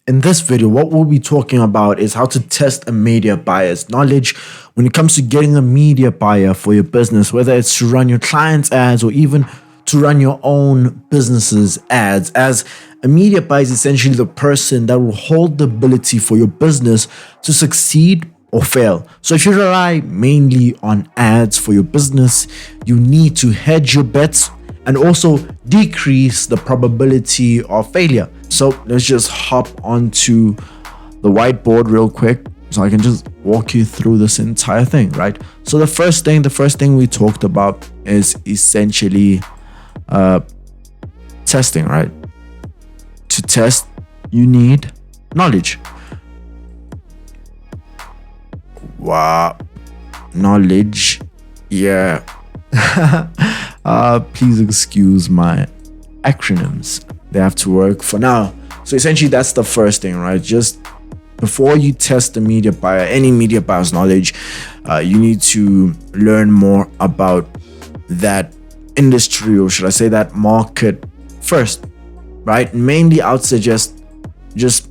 In this video, what we'll be talking about is how to test a media buyer's knowledge when it comes to getting a media buyer for your business, whether it's to run your clients' ads or even to run your own business's ads. As a media buyer is essentially the person that will hold the ability for your business to succeed or fail. So if you rely mainly on ads for your business, you need to hedge your bets and also decrease the probability of failure. So let's just hop onto the whiteboard real quick so I can just walk you through this entire thing, right? So the first thing we talked about is essentially testing, right? To test, you need knowledge. Wow, knowledge, yeah. Please excuse my acronyms. They have to work for now. So essentially that's the first thing, right? Just before you test the media buyer, any media buyer's knowledge, you need to learn more about that industry, or should I say that market first, right? Mainly I would suggest just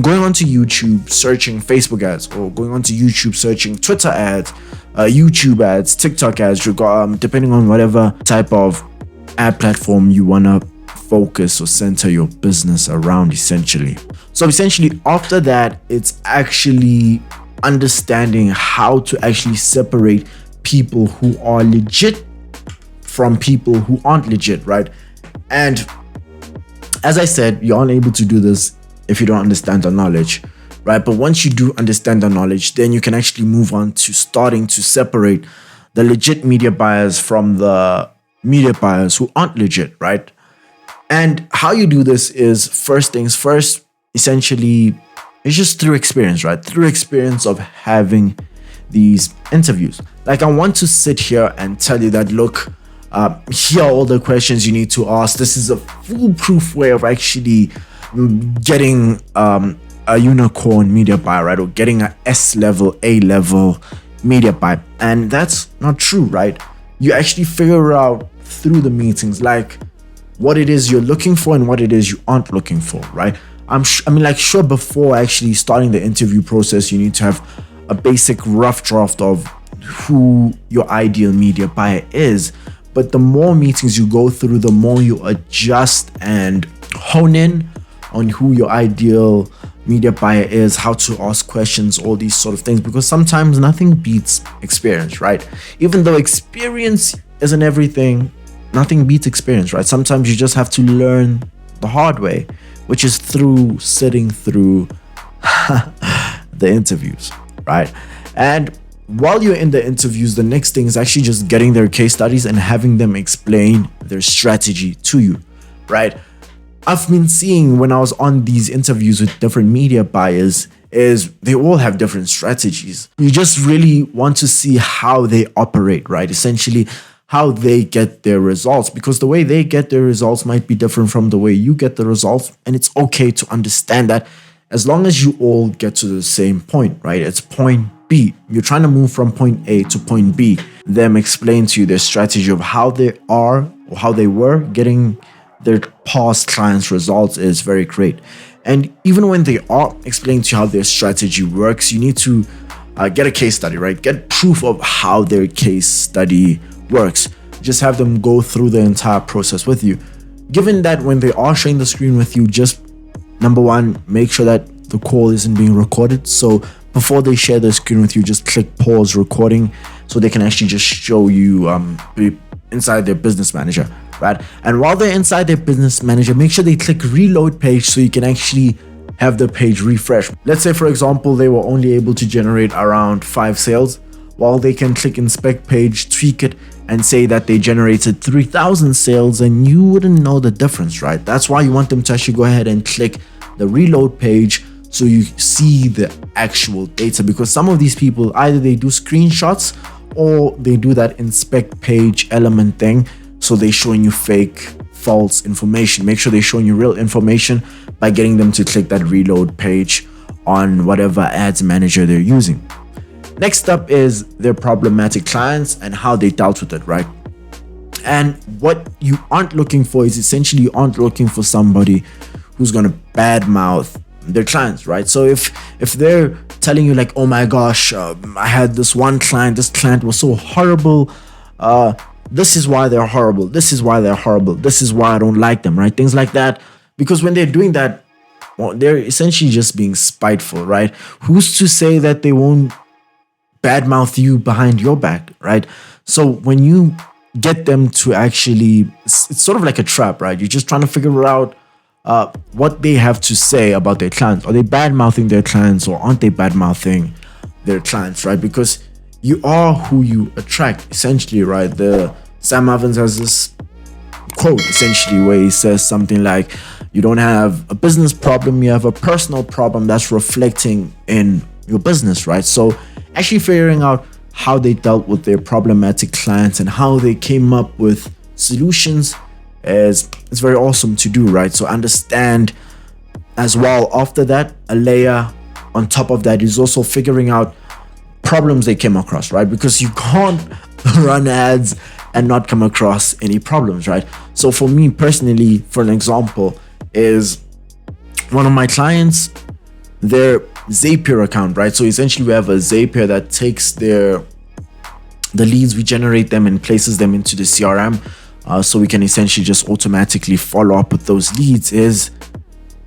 going onto YouTube, searching Facebook ads, or going onto YouTube, searching Twitter ads, YouTube ads, TikTok ads, depending on whatever type of ad platform you want to focus or center your business around, essentially. So essentially after that, it's actually understanding how to actually separate people who are legit from people who aren't legit, right? And as I said, you're unable to do this if you don't understand the knowledge, right? But once you do understand the knowledge, then you can actually move on to starting to separate the legit media buyers from the media buyers who aren't legit, right? And how you do this is, first things first, essentially, it's just through experience, right? Through experience of having these interviews. Like, I want to sit here and tell you that, look, here are all the questions you need to ask. This is a foolproof way of actually getting a unicorn media buyer, right? Or getting a S-level, A-level media buyer. And that's not true, right? You actually figure out through the meetings, like, what it is you're looking for and what it is you aren't looking for, right? Sure, before actually starting the interview process, you need to have a basic rough draft of who your ideal media buyer is. But the more meetings you go through, the more you adjust and hone in on who your ideal media buyer is, how to ask questions, all these sort of things, because sometimes nothing beats experience, right? Even though experience isn't everything, nothing beats experience, right? Sometimes you just have to learn the hard way, which is through sitting through the interviews, right? And while you're in the interviews, the next thing is actually just getting their case studies and having them explain their strategy to you, right? I've been seeing when I was on these interviews with different media buyers is they all have different strategies. You just really want to see how they operate, right? Essentially, how they get their results, because the way they get their results might be different from the way you get the results. And it's okay to understand that as long as you all get to the same point, right? It's point B. You're trying to move from point A to point B. Them explain to you their strategy of how they are or how they were getting their past clients' results is very great. And even when they are explaining to you how their strategy works, you need to get a case study, right? Get proof of how their case study works. Just have them go through the entire process with you. Given that when they are sharing the screen with you, just number one, make sure that the call isn't being recorded. So before they share the screen with you, just click pause recording so they can actually just show you inside their business manager, right? And while they're inside their business manager, make sure they click reload page so you can actually have the page refresh. Let's say, for example, they were only able to generate around 5 sales. While they can click inspect page, tweak it, and say that they generated 3,000 sales, and you wouldn't know the difference, right? That's why you want them to actually go ahead and click the reload page so you see the actual data, because some of these people, either they do screenshots or they do that inspect page element thing, so they're showing you fake, false information. Make sure they're showing you real information by getting them to click that reload page on whatever ads manager they're using. Next up is their problematic clients and how they dealt with it, right? And what you aren't looking for is essentially you aren't looking for somebody who's going to badmouth their clients, right? So if they're telling you like, oh my gosh, I had this one client, this client was so horrible, this is why they're horrible, this is why they're horrible, this is why I don't like them, right? Things like that. Because when they're doing that, well, they're essentially just being spiteful, right? Who's to say that they won't badmouth you behind your back, right? So when you get them to actually, it's sort of like a trap, right? You're just trying to figure out what they have to say about their clients. Are they bad mouthing their clients, or aren't they bad mouthing their clients, right? Because you are who you attract, essentially, right? The Sam Evans has this quote essentially where he says something like, you don't have a business problem, you have a personal problem that's reflecting in your business, right? So actually figuring out how they dealt with their problematic clients and how they came up with solutions is very awesome to do, right? So understand as well, after that, a layer on top of that is also figuring out problems they came across, right? Because you can't run ads and not come across any problems, right? So for me personally, for an example, is one of my clients, their Zapier account, right? So essentially we have a Zapier that takes the leads, we generate them and places them into the CRM, so we can essentially just automatically follow up with those leads. Is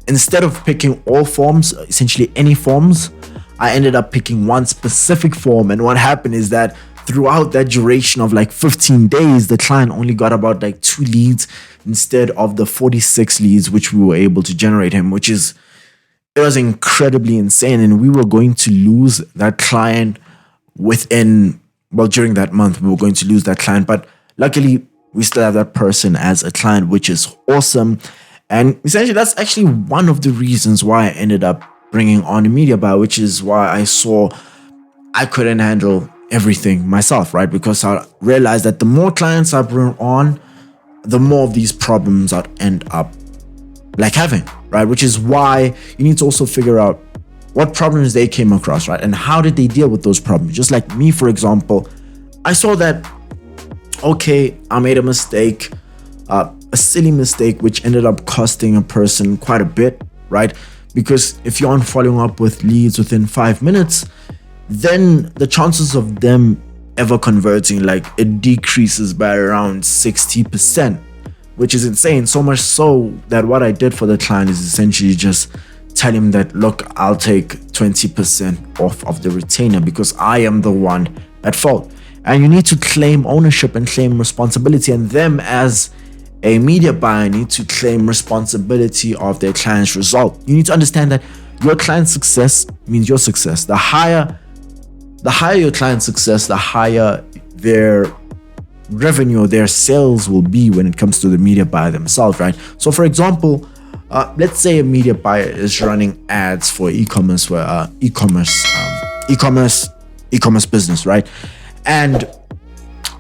instead of picking all forms, essentially any forms, I ended up picking one specific form. And what happened is that throughout that duration of like 15 days, the client only got about like 2 leads instead of the 46 leads which we were able to generate him, which is, it was incredibly insane. And we were going to lose that client during that month, we were going to lose that client. But luckily, we still have that person as a client, which is awesome. And essentially, that's actually one of the reasons why I ended up bringing on a media buyer, which is why I saw I couldn't handle everything myself, right? Because I realized that the more clients I bring on, the more of these problems I'd end up like having, right? Which is why you need to also figure out what problems they came across, right? And how did they deal with those problems? Just like me, for example, I saw that, okay, I made a mistake, a silly mistake, which ended up costing a person quite a bit, right? Because if you aren't following up with leads within 5 minutes, then the chances of them ever converting, like, it decreases by around 60%, which is insane. So much so that what I did for the client is essentially just tell him that, look, I'll take 20% off of the retainer because I am the one at fault. And you need to claim ownership and claim responsibility, and them as a media buyer need to claim responsibility of their client's result. You need to understand that your client's success means your success. The higher your client's success, the higher their revenue, their sales will be when it comes to the media buyer themselves, right? So for example, let's say a media buyer is running ads for e-commerce business, right? And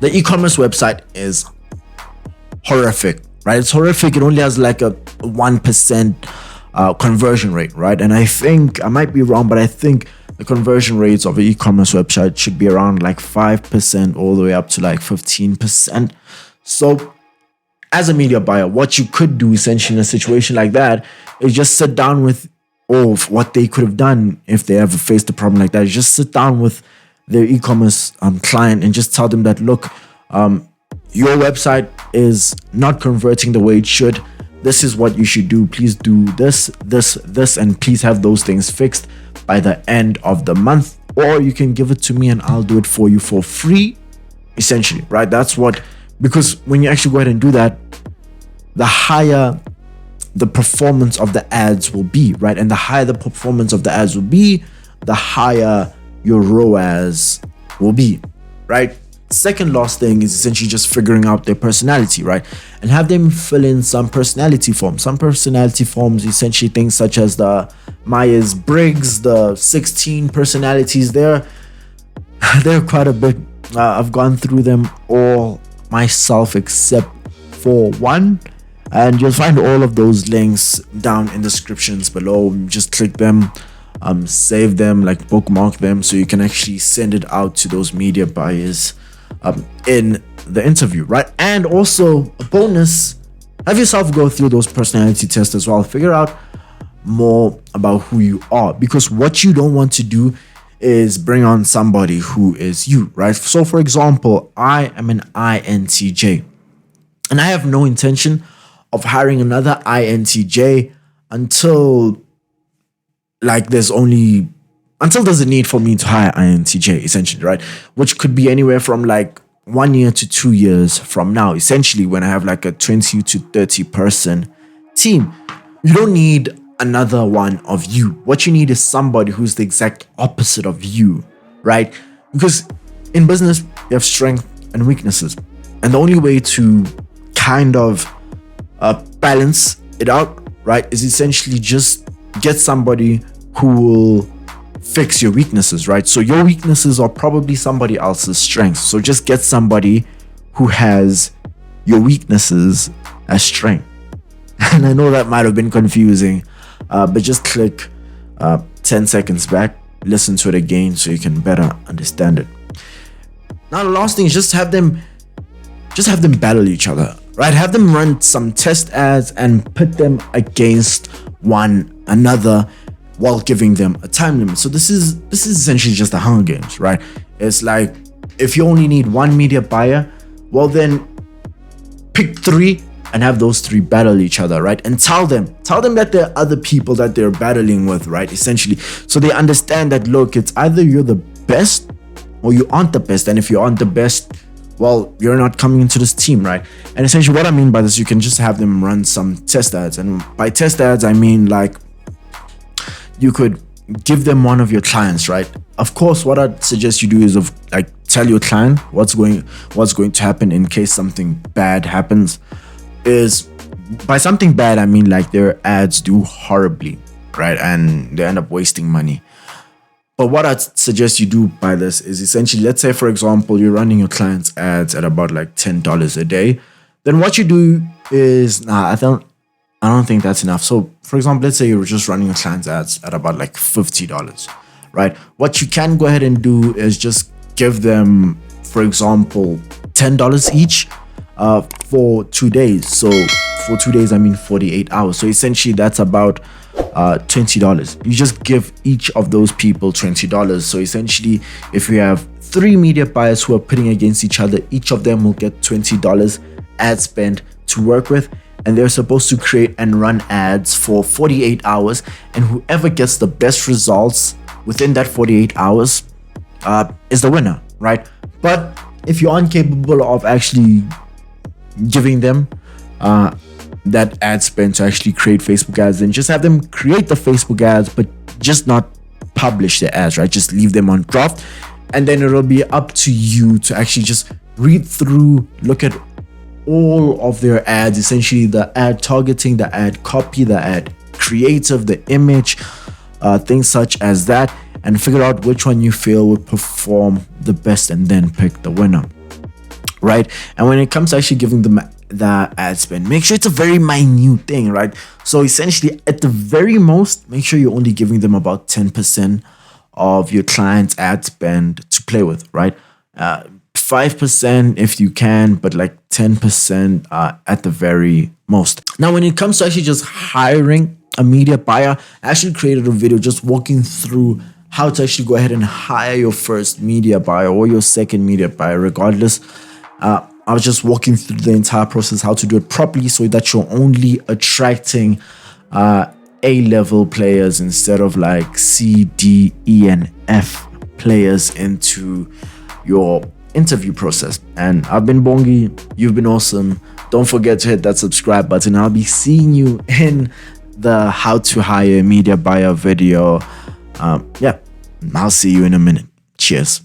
the e-commerce website is horrific, right? It's horrific. It only has like a 1% conversion rate, right? And I think, I might be wrong, but I think the conversion rates of an e-commerce website should be around like 5% all the way up to like 15%. So as a media buyer, what you could do essentially in a situation like that is just sit down with, or what they could have done if they ever faced a problem like that, is just sit down with their e-commerce client and just tell them that, look, your website is not converting the way it should. This is what you should do. Please do this, and please have those things fixed by the end of the month. Or you can give it to me and I'll do it for you for free, essentially, right? That's what, because when you actually go ahead and do that, the higher the performance of the ads will be, right? And the higher the performance of the ads will be, the higher your ROAS will be, right? Second last thing is essentially just figuring out their personality, right? And have them fill in some personality forms. Some personality forms, essentially things such as the Myers-Briggs, the 16 personalities there. They're quite a bit. I've gone through them all myself except for one. And you'll find all of those links down in the descriptions below. Just click them, save them, like bookmark them, so you can actually send it out to those media buyers in the interview, right? And also a bonus, have yourself go through those personality tests as well. Figure out more about who you are, because what you don't want to do is bring on somebody who is you, right? So for example, I am an INTJ, and I have no intention of hiring another INTJ until there's a need for me to hire INTJ, essentially, right? Which could be anywhere from 1 year to 2 years from now, essentially, when I have a 20 to 30 person team. You don't need another one of you. What you need is somebody who's the exact opposite of you, right? Because in business, you have strengths and weaknesses. And the only way to kind of balance it out, right, is essentially just get somebody who will fix your weaknesses, right? So your weaknesses are probably somebody else's strengths. So just get somebody who has your weaknesses as strength. And I know that might have been confusing, but just click 10 seconds back, listen to it again so you can better understand it. Now, the last thing is just have them battle each other, right? Have them run some test ads and put them against one another while giving them a time limit. So this is essentially just the Hunger Games, right? It's like, if you only need one media buyer, well then pick 3 and have those 3 battle each other, right? And tell them that there are other people that they're battling with, right? Essentially, so they understand that, look, it's either you're the best or you aren't the best. And if you aren't the best, well, you're not coming into this team, right? And essentially what I mean by this, you can just have them run some test ads. And by test ads, I mean you could give them one of your clients, right? Of course, what I'd suggest you do is tell your client what's going to happen in case something bad happens. Is by something bad, I mean their ads do horribly, right? And they end up wasting money. But what I'd suggest you do by this is essentially, let's say, for example, you're running your client's ads at about $10 a day. Then what you do is, I don't think that's enough. So for example, let's say you're just running your client's ads at about $50, right? What you can go ahead and do is just give them, for example, $10 each for 2 days. So for 2 days, I mean 48 hours. So essentially that's about $20. You just give each of those people $20. So essentially, if you have 3 media buyers who are putting against each other, each of them will get $20 ad spend to work with. And they're supposed to create and run ads for 48 hours. And whoever gets the best results within that 48 hours is the winner, right? But if you aren't capable of actually giving them that ad spend to actually create Facebook ads, then just have them create the Facebook ads, but just not publish the ads, right? Just leave them on draft. And then it'll be up to you to actually just read through, look at all of their ads, essentially the ad targeting, the ad copy, the ad creative, the image, things such as that, and figure out which one you feel would perform the best and then pick the winner, right? And when it comes to actually giving them the ad spend, make sure it's a very minute thing, right? So essentially, at the very most, make sure you're only giving them about 10% of your client's ad spend to play with, right? 5% if you can, but 10% at the very most. Now, when it comes to actually just hiring a media buyer, I actually created a video just walking through how to actually go ahead and hire your first media buyer or your second media buyer, regardless. I was just walking through the entire process, how to do it properly so that you're only attracting A-level players instead of C, D, E, and F players into your interview process. And I've been Bongi, you've been awesome. Don't forget to hit that subscribe button. I'll be seeing you in the how to hire a media buyer video. I'll see you in a minute. Cheers.